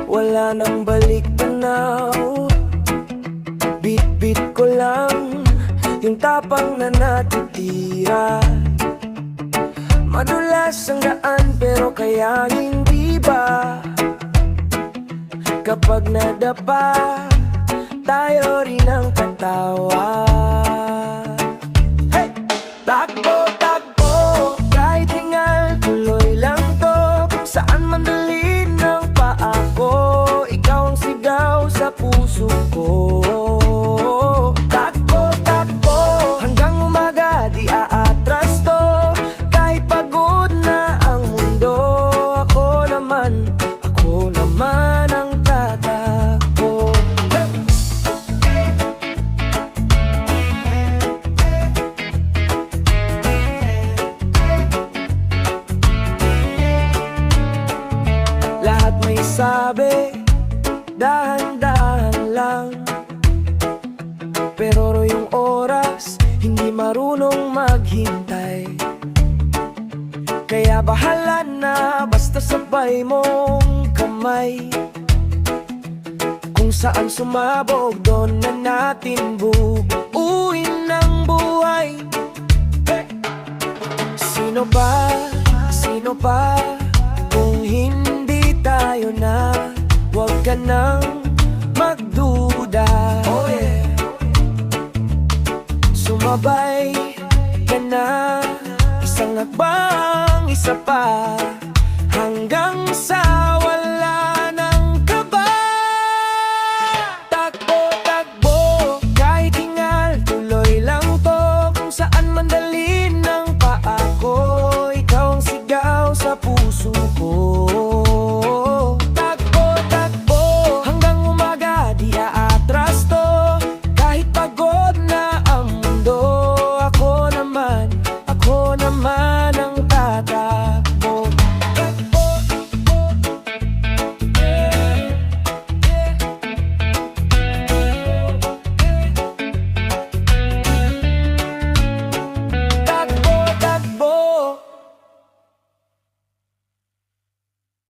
wala nang balik tanaw. Bit-bit ko lang yung tapang na natitira. Madulas ang daan pero kaya hindi ba kapag nadapa tayo rin ang tatawa. Hey! Takbo, takbo, kahit hingal, tuloy lang to. Kung saan man dalhin ng paa ko, ikaw ang sigaw sa puso ko. Takbo, takbo, hanggang umaga di aatras to. Kahit pagod na ang mundo, ako naman ang tatakbo. Lahat may sabi, dahan-dahan lang. Pero yung oras, hindi marunong maghintay. Kaya bahala na, basta sabay mong kamay. Kung saan sumabog, doon na natin buuin ng buhay. Sino pa, kung hindi tayo na, huwag ka nang magduda. Oh yeah. Sumabay ka na, isang hakbang, isa pa, hanggang sa